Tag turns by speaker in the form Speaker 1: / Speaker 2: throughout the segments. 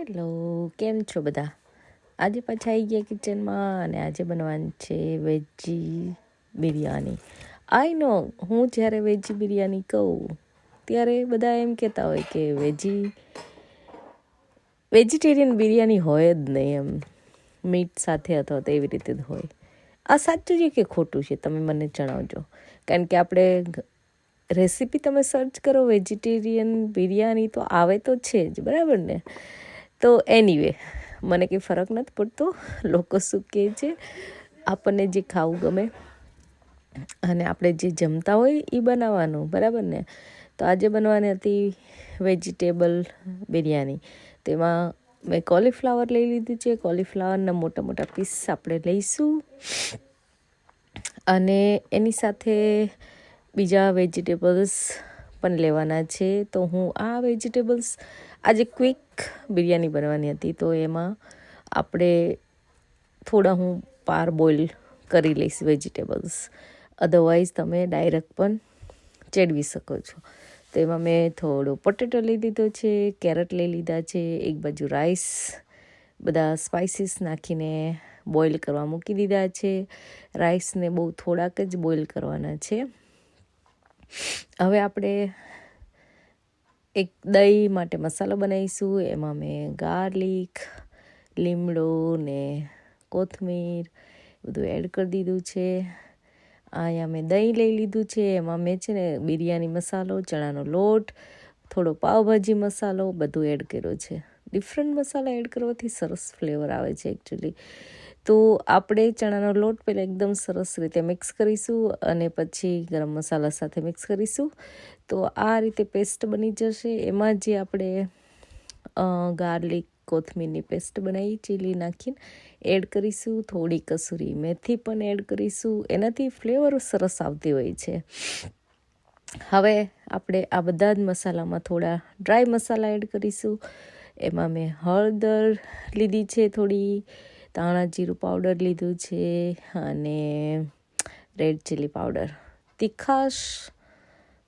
Speaker 1: Hello, કેમ છો બધા? આજે પાછા આવી ગયા કિચનમાં અને આજે બનવાની છે વેજી બિરયાની. આઈ નો, હું જ્યારે વેજી બિરયાની કહું ત્યારે બધા એમ કહેતા હોય કે વેજીટેરિયન બિરયાની હોય જ નહીં, એમ મીટ સાથે અથવા તો એવી રીતે જ હોય. આ સાચું છે કે ખોટું છે? તમે મને જણાવજો. કારણ કે આપણે રેસીપી તમે સર્ચ કરો વેજીટેરિયન બિરયાની તો આવે તો છે જ, બરાબર ને? તો એનીવે, મને કંઈ ફરક નથી પડતો લોકો શું કહે છે. આપણને જે ખાવું ગમે અને આપણે જે જમતા હોય એ બનાવવાનું, બરાબર ને? તો આજે બનવાની હતી વેજીટેબલ બિરયાની. તેમાં મેં કોલીફ્લાવર લઈ લીધું છે. કોલીફ્લાવરના મોટા મોટા પીસ આપણે લઈશું અને એની સાથે બીજા વેજીટેબલ્સ પણ લેવાના છે. તો હું આ વેજીટેબલ્સ આજે ક્વિક બિરયાની બનવાની હતી, તો એમાં આપણે થોડા હું પાર બોઇલ કરી લઈશ વેજીટેબલ્સ. અધરવાઇઝ તમે ડાયરેક્ટ પણ ચેડવી શકો છો. તો એમાં મેં થોડો પોટેટો લઈ લીધો છે, કેરેટ લઈ લીધા છે, એક બાજુ રાઈસ બધા સ્પાઇસીસ નાખીને બોઇલ કરવા મૂકી દીધા છે. રાઈસને બહુ થોડાક જ બોઇલ કરવાના છે. હવે આપણે એક દહીં માટે મસાલો બનાવીશું. એમાં મેં ગાર્લિક, લીમડો ને કોથમીર બધું એડ કરી દીધું છે. અહીંયા મેં દહીં લઈ લીધું છે. એમાં મેં છે ને બિરયાની મસાલો, ચણાનો લોટ, થોડો પાવભાજી મસાલો બધું એડ કર્યો છે. ડિફરન્ટ મસાલા એડ કરવાથી સરસ ફ્લેવર આવે છે એકચ્યુઅલી. તો આપણે ચણાનો લોટ પહેલાં એકદમ સરસ રીતે મિક્સ કરીશું અને પછી ગરમ મસાલા સાથે મિક્સ કરીશું. તો આ રીતે પેસ્ટ બની જશે. એમાં જે આપણે ગાર્લિક, કોથમીરની પેસ્ટ બનાવી ચીલી નાખીને એડ કરીશું. થોડી કસૂરી મેથી પણ એડ કરીશું. એનાથી ફ્લેવર સરસ આવતી હોય છે. હવે આપણે આ બધા જ મસાલામાં થોડા ડ્રાય મસાલા એડ કરીશું. એમાં મેં હળદર લીધી છે, થોડી ધાણા જીરું પાવડર લીધું છે અને રેડ ચીલી પાવડર. તીખાશ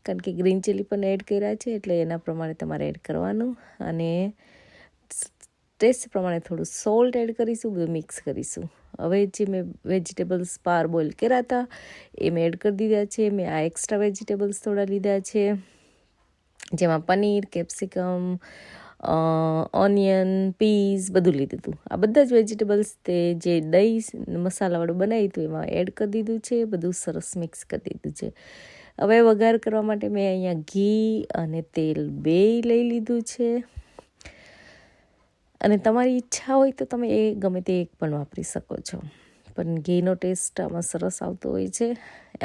Speaker 1: કારણ કે ગ્રીન ચીલી પણ એડ કર્યા છે એટલે એના પ્રમાણે તમારે એડ કરવાનું. અને ટેસ્ટ પ્રમાણે થોડું સોલ્ટ એડ કરીશું. બધું મિક્સ કરીશું. હવે જે મેં વેજીટેબલ્સ પાર બોઇલ કર્યા હતા એ મેં એડ કરી દીધા છે. મેં આ એક્સ્ટ્રા વેજીટેબલ્સ થોડા લીધા છે, જેમાં પનીર, કેપ્સિકમ, ઓનિયન, પીઝ બધું લીધું હતું. આ બધા જ વેજીટેબલ્સ તે જે દહીં મસાલાવાળું બનાવ્યું હતું એમાં એડ કરી દીધું છે. બધું સરસ મિક્સ કરી દીધું છે. હવે વઘાર કરવા માટે મેં અહીંયા ઘી અને તેલ બેય લઈ લીધું છે. અને તમારી ઈચ્છા હોય તો તમે એ ગમે તે એક પણ વાપરી શકો છો, પણ ઘીનો ટેસ્ટ આમાં સરસ આવતો હોય છે.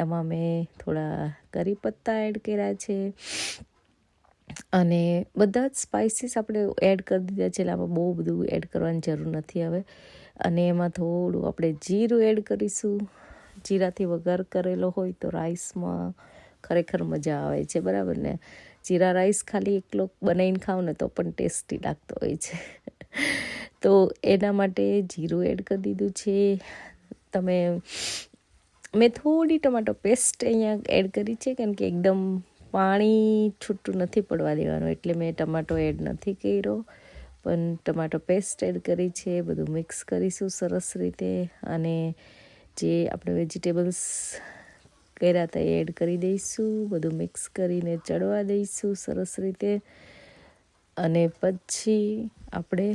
Speaker 1: એમાં મેં થોડા કરી પત્તા એડ કર્યા છે અને બધા જ સ્પાઇસીસ આપણે એડ કરી દીધા છે એટલે આમાં બહુ બધું એડ કરવાની જરૂર નથી હવે. અને એમાં થોડું આપણે જીરું એડ કરીશું. જીરાથી વઘાર કરેલો હોય તો રાઈસમાં ખરેખર મજા આવે છે, બરાબર ને? જીરા રાઈસ ખાલી એકલો બનાવીને ખાવ ને તો પણ ટેસ્ટી લાગતો હોય છે. તો એના માટે જીરું એડ કરી દીધું છે. મેં થોડી ટમાટો પેસ્ટ અહીંયા એડ કરી છે, કારણ કે એકદમ પાણી છૂટું નથી પડવા દેવાનું એટલે મેં ટમાટો એડ નથી કર્યો, પણ ટમાટો પેસ્ટ એડ કરી છે. બધું મિક્સ કરીશું સરસ રીતે અને જે આપણે વેજીટેબલ્સ કર્યા હતા એ એડ કરી દઈશું. બધું મિક્સ કરીને ચડવા દઈશું સરસ રીતે અને પછી આપણે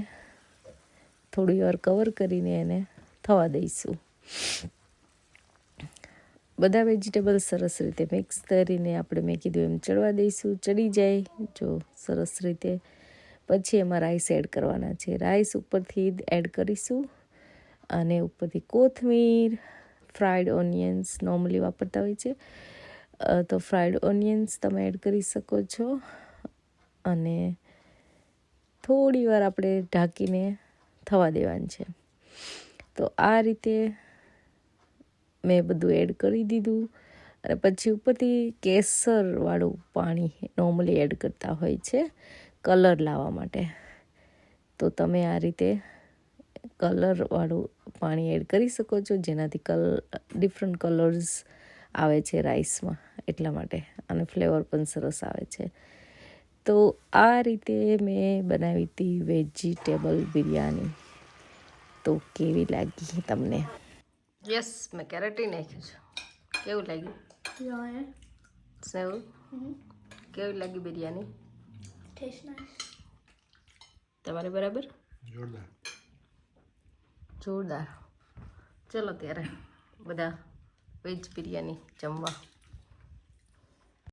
Speaker 1: થોડી વાર કવર કરીને એને થવા દઈશું. બધા વેજીટેબલ સરસ રીતે મિક્સ કરીને આપણે મેં કીધું એમ ચડવા દઈશું. ચડી જાય જો સરસ રીતે, પછી એમાં રાઈસ એડ કરવાના છે. રાઈસ ઉપરથી એડ કરીશું અને ઉપરથી કોથમીર, ફ્રાઈડ ઓનિયન્સ નોર્મલી વાપરતા હોય છે તો ફ્રાઈડ ઓનિયન્સ તમે એડ કરી શકો છો. અને થોડી વાર આપણે ઢાંકીને થવા દેવાનું છે. તો આ રીતે મેં બધું એડ કરી દીધું અને પછી ઉપરથી કેસરવાળું પાણી નોર્મલી એડ કરતા હોય છે કલર લાવવા માટે. તો તમે આ રીતે કલરવાળું પાણી એડ કરી શકો છો, જેનાથી ડિફરન્ટ કલર્સ આવે છે રાઈસમાં, એટલા માટે. અને ફ્લેવર પણ સરસ આવે છે. તો આ રીતે મેં બનાવી હતી વેજીટેબલ બિરયાની. તો કેવી લાગી તમને? યસ, મેં કેરેટી નાખ્યું છે. કેવું લાગ્યું? સેવ કેવી લાગી બિરયાની? તમારે બરાબર? જોરદાર. ચલો ત્યારે બધા વેજ બિરયાની જમવા.